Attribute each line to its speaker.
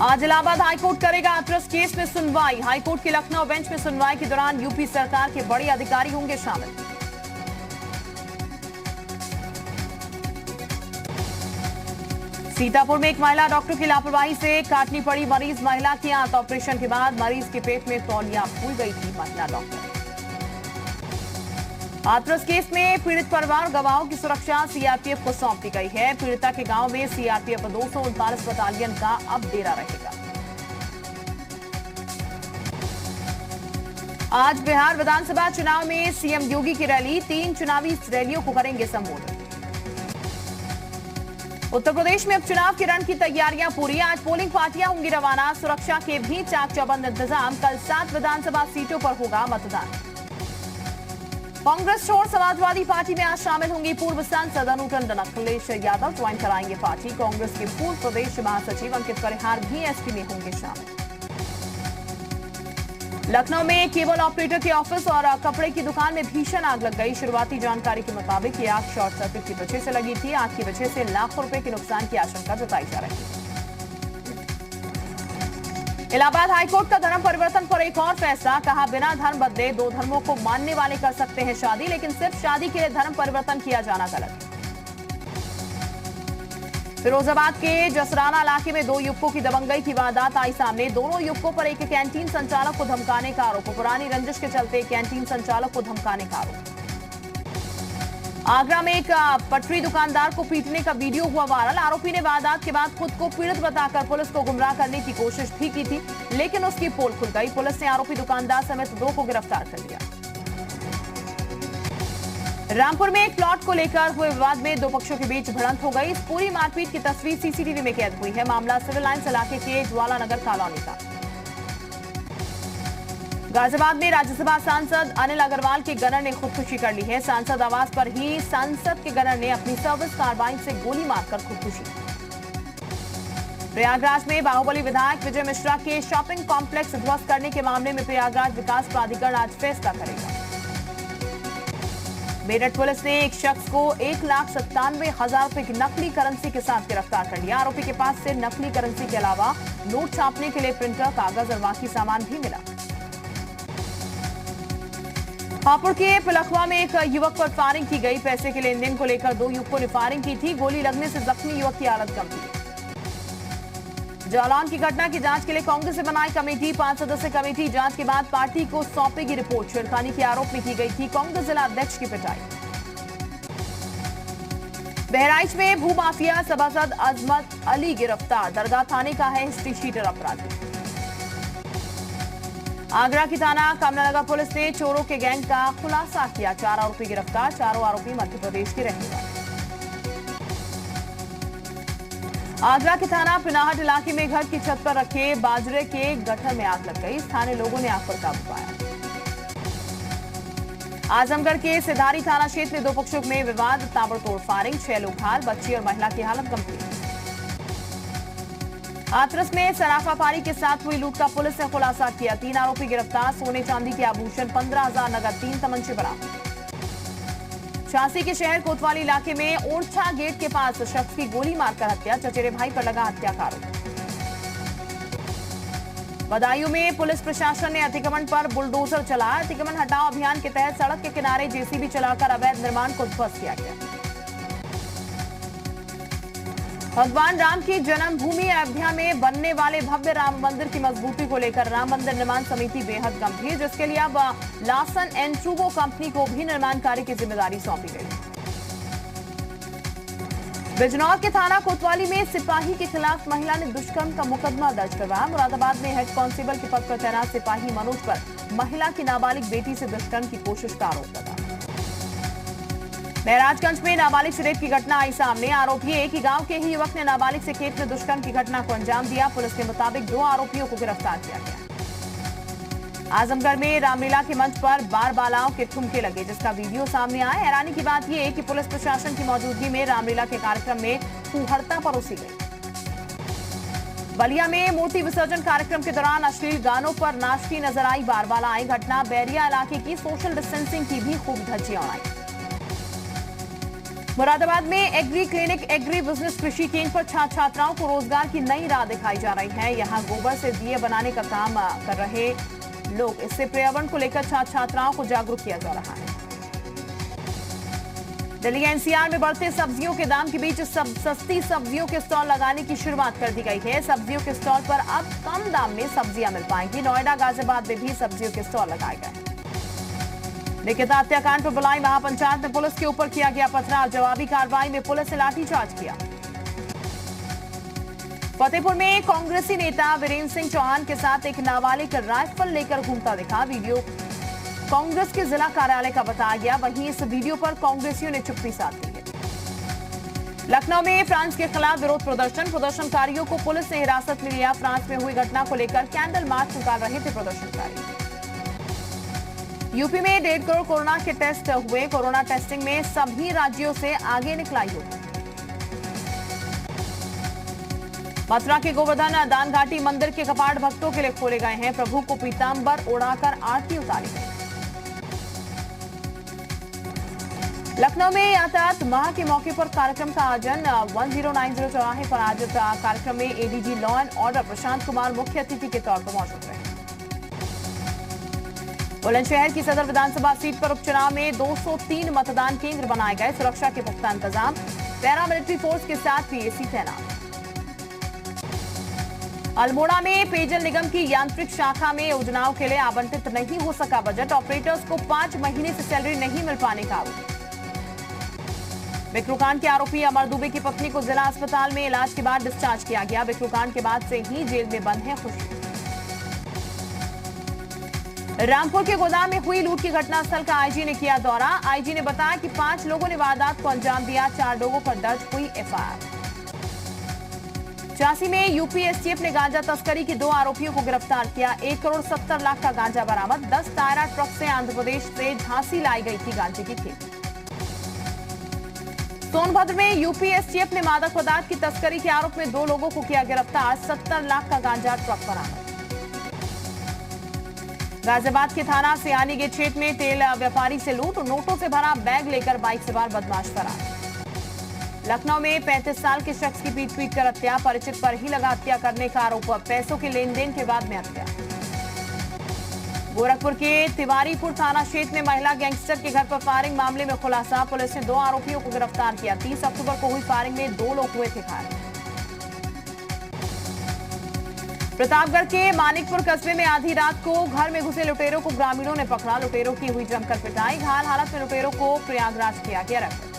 Speaker 1: आज इलाहाबाद हाईकोर्ट करेगा हाथरस केस में सुनवाई। हाईकोर्ट की लखनऊ बेंच में सुनवाई के दौरान यूपी सरकार के बड़े अधिकारी होंगे शामिल। सीतापुर में एक महिला डॉक्टर की लापरवाही से काटनी पड़ी मरीज। महिला की आंत ऑपरेशन के बाद मरीज के पेट में तौलिया फूल गई थी। महिला डॉक्टर। हाथरस केस में पीड़ित परिवार गवाहों की सुरक्षा सीआरपीएफ को सौंप दी गई है। पीड़िता के गांव में सीआरपीएफ 239 बटालियन का अब डेरा रहेगा। आज बिहार विधानसभा चुनाव में सीएम योगी की रैली। 3 चुनावी रैलियों को करेंगे संबोधित। उत्तर प्रदेश में उपचुनाव के रण की तैयारियां पूरी। आज पोलिंग पार्टियां होंगी रवाना। सुरक्षा के भी चाक चौबंद इंतजाम। कल 7 विधानसभा सीटों पर होगा मतदान। कांग्रेस छोड़ समाजवादी पार्टी में आज शामिल होंगी पूर्व सांसद अनु टंडन। अखिलेश यादव ज्वाइन कराएंगे पार्टी। कांग्रेस के पूर्व प्रदेश महासचिव अंकित परिहार भी एसपी में होंगे शामिल। लखनऊ में केबल ऑपरेटर के ऑफिस और कपड़े की दुकान में भीषण आग लग गई। शुरुआती जानकारी के मुताबिक ये आग शॉर्ट सर्किट की वजह से लगी थी। आग की वजह से लाखों रुपए के नुकसान की आशंका जताई जा रही है। इलाहाबाद हाईकोर्ट का धर्म परिवर्तन पर एक और फैसला। कहा बिना धर्म बदले 2 धर्मों को मानने वाले कर सकते हैं शादी, लेकिन सिर्फ शादी के लिए धर्म परिवर्तन किया जाना गलत। फिरोजाबाद के जसराना इलाके में 2 युवकों की दबंगई की वारदात आई सामने। दोनों युवकों पर एक कैंटीन संचालक को धमकाने का आरोप। पुरानी रंजिश के चलते कैंटीन संचालक को धमकाने का आरोप। आगरा में एक पटरी दुकानदार को पीटने का वीडियो हुआ वायरल। आरोपी ने वारदात के बाद खुद को पीड़ित बताकर पुलिस को गुमराह करने की कोशिश भी की थी, लेकिन उसकी पोल खुल गई। पुलिस ने आरोपी दुकानदार समेत 2 को गिरफ्तार कर लिया। रामपुर में एक प्लॉट को लेकर हुए विवाद में 2 पक्षों के बीच भिड़ंत हो गई। इस पूरी मारपीट की तस्वीर सीसीटीवी में कैद हुई है। मामला सिविल लाइंस इलाके के ज्वाला नगर कॉलोनी का। गाजियाबाद में राज्यसभा सांसद अनिल अग्रवाल के गनर ने खुदकुशी कर ली है। सांसद आवास पर ही सांसद के गनर ने अपनी सर्विस कार्बाइन से गोली मारकर खुदकुशी। प्रयागराज में बाहुबली विधायक विजय मिश्रा के शॉपिंग कॉम्प्लेक्स ध्वस्त करने के मामले में प्रयागराज विकास प्राधिकरण आज फैसला करेगा। मेरठ पुलिस ने एक शख्स को 1,97,000 रुपए की नकली करेंसी के साथ गिरफ्तार कर लिया। आरोपी के पास से नकली करेंसी के अलावा नोट छापने के लिए प्रिंटर, कागज और बाकी सामान भी मिला। हापुड़ के पिलखवा में एक युवक पर फायरिंग की गई। पैसे के लेनदेन को लेकर 2 युवकों ने फायरिंग की थी। गोली लगने से जख्मी युवक की हालत गंभीर। जालौन की घटना की जांच के लिए कांग्रेस से बनाई कमेटी। 5 सदस्यीय कमेटी जांच के बाद पार्टी को सौंपेगी रिपोर्ट। छेड़खानी के आरोप में की गई थी कांग्रेस जिला अध्यक्ष की पिटाई। बहराइच में भूमाफिया सभासद अजमत अली गिरफ्तार। दरगाह थाने का है हिस्ट्री शीटर अपराधी। आगरा की थाना कामनानगर पुलिस ने चोरों के गैंग का खुलासा किया। 4 आरोपी गिरफ्तार। चारों आरोपी मध्य प्रदेश के रहने वाले। आगरा के थाना पिनाहट इलाके में घर की छत पर रखे बाजरे के गट्ठर में आग लग गई। स्थानीय लोगों ने आग पर काबू पाया। आजमगढ़ के सिधारी थाना क्षेत्र में 2 पक्षों में विवाद। ताबड़तोड़ फायरिंग। 6 लोग घायल। बच्ची और महिला की हालत गंभीर। हाथरस में सराफा पारी के साथ हुई लूट का पुलिस ने खुलासा किया। 3 आरोपी गिरफ्तार। सोने चांदी के आभूषण, 15,000 नगद, 3 तमंचे बरामद। झांसी के शहर कोतवाली इलाके में ओरछा गेट के पास शख्स की गोली मारकर हत्या। चचेरे भाई पर लगा हत्या का आरोप। बदायूं में पुलिस प्रशासन ने अतिक्रमण पर बुलडोजर चलाया। अतिक्रमण हटाओ अभियान के तहत सड़क के किनारे जेसीबी चलाकर अवैध निर्माण को ध्वस्त किया गया। भगवान राम की जन्मभूमि अयोध्या में बनने वाले भव्य राम मंदिर की मजबूती को लेकर राम मंदिर निर्माण समिति बेहद गंभीर, जिसके लिए अब लासन एंड ट्रूबो कंपनी को भी निर्माण कार्य की जिम्मेदारी सौंपी गई। बिजनौर के थाना कोतवाली में सिपाही के खिलाफ महिला ने दुष्कर्म का मुकदमा दर्ज करवाया। मुरादाबाद में हेड कांस्टेबल के पद पर तैनात सिपाही मनोज पर महिला की नाबालिग बेटी से दुष्कर्म की कोशिश का आरोप लगा। महराजगंज में नाबालिग से रेप की घटना आई सामने। आरोप ये कि गांव के ही युवक ने नाबालिग से खेत में दुष्कर्म की घटना को अंजाम दिया। पुलिस के मुताबिक 2 आरोपियों को गिरफ्तार किया गया। आजमगढ़ में रामलीला के मंच पर बार बालाओं के ठुमके लगे, जिसका वीडियो सामने आया। हैरानी की बात यह कि पुलिस प्रशासन की मौजूदगी में रामलीला के कार्यक्रम में फूहड़ता परोसी गई। बलिया में मूर्ति विसर्जन कार्यक्रम के दौरान अश्लील गानों पर नाचती नजर आई बार बालाएं। घटना बैरिया इलाके की। सोशल डिस्टेंसिंग की भी खूब धज्जियां उड़ाई। मुरादाबाद में एग्री क्लिनिक एग्री बिजनेस कृषि केंद्र पर छात्र छात्राओं को रोजगार की नई राह दिखाई जा रही है। यहां गोबर से दिए बनाने का काम कर रहे लोग, इससे पर्यावरण को लेकर छात्र छात्राओं को जागरूक किया जा रहा है। दिल्ली एनसीआर में बढ़ते सब्जियों के दाम के बीच सस्ती सब्जियों के स्टॉल लगाने की शुरुआत कर दी गई है। सब्जियों के स्टॉल पर अब कम दाम में सब्जियां मिल पाएंगी। नोएडा, गाजियाबाद में भी सब्जियों के स्टॉल लगाए गए। निकिता हत्याकांड पर बुलाई महापंचायत में पुलिस के ऊपर किया गया पथराव। जवाबी कार्रवाई में पुलिस ने लाठीचार्ज किया। फतेहपुर में कांग्रेसी नेता वीरेंद्र सिंह चौहान के साथ एक नाबालिग राइफल लेकर घूमता दिखा। वीडियो कांग्रेस के जिला कार्यालय का बताया गया। वहीं इस वीडियो पर कांग्रेसियों ने चुप्पी साध ली है। लखनऊ में फ्रांस के खिलाफ विरोध प्रदर्शन। प्रदर्शनकारियों को पुलिस ने हिरासत में लिया। फ्रांस में हुई घटना को लेकर कैंडल मार्च निकाल रहे थे प्रदर्शनकारी। यूपी में 1.5 करोड़ कोरोना के टेस्ट हुए। कोरोना टेस्टिंग में सभी राज्यों से आगे निकला यूपी। मथुरा के गोवर्धन दान घाटी मंदिर के कपाट भक्तों के लिए खोले गए हैं। प्रभु को पीतांबर ओढ़ाकर आरती उतारी गई। लखनऊ में यातायात माह के मौके पर कार्यक्रम का आयोजन। 1090 चौराहे पर आयोजित कार्यक्रम में ADG law and order Prashant Kumar मुख्य अतिथि के तौर पर मौजूद रहे। बुलंदशहर की सदर विधानसभा सीट पर उपचुनाव में 203 मतदान केंद्र बनाए गए। सुरक्षा के पुख्ता इंतजाम, पैरामिलिट्री फोर्स के साथ पीएसी तैनात। अल्मोड़ा में पेयजल निगम की यांत्रिक शाखा में योजनाओं के लिए आवंटित नहीं हो सका बजट। ऑपरेटर्स को 5 महीने से सैलरी नहीं मिल पाने का आरोप। बिक्रूकांड के आरोपी अमर दुबे की पत्नी को जिला अस्पताल में इलाज के बाद डिस्चार्ज किया गया। बिक्रूकांड के बाद से ही जेल में बंद है खुशी। रामपुर के गोदाम में हुई लूट की घटनास्थल का आईजी ने किया दौरा। आईजी ने बताया कि 5 लोगों ने वारदात को अंजाम दिया। 4 लोगों पर दर्ज हुई एफआईआर। झांसी में यूपी एसटीएफ ने गांजा तस्करी के 2 आरोपियों को गिरफ्तार किया। 1 करोड़ 70 लाख का गांजा बरामद। 10 टायरा ट्रक से आंध्र प्रदेश से झांसी लाई गई थी गांजे की खेती। सोनभद्र में यूपी एसटीएफ ने मादक पदार्थ की तस्करी के आरोप में 2 लोगों को किया गिरफ्तार। 70 लाख का गांजा ट्रक बरामद। गाजियाबाद के थाना सियानी गेट क्षेत्र में तेल व्यापारी से लूट। नोटों से भरा बैग लेकर बाइक सवार बदमाश फरार। लखनऊ में 35 साल के शख्स की पीट कर हत्या। परिचित पर ही लगा हत्या करने का आरोप। पैसों के लेन देन के बाद में हत्या। गोरखपुर के तिवारीपुर थाना क्षेत्र में महिला गैंगस्टर के घर पर फायरिंग मामले में खुलासा। पुलिस ने 2 आरोपियों को गिरफ्तार किया। 30 अक्टूबर को हुई फायरिंग में 2 लोग हुए थे घायल। प्रतापगढ़ के मानिकपुर कस्बे में आधी रात को घर में घुसे लुटेरों को ग्रामीणों ने पकड़ा। लुटेरों की हुई जमकर पिटाई। घायल हालत में लुटेरों को प्रयागराज किया गया रेफर।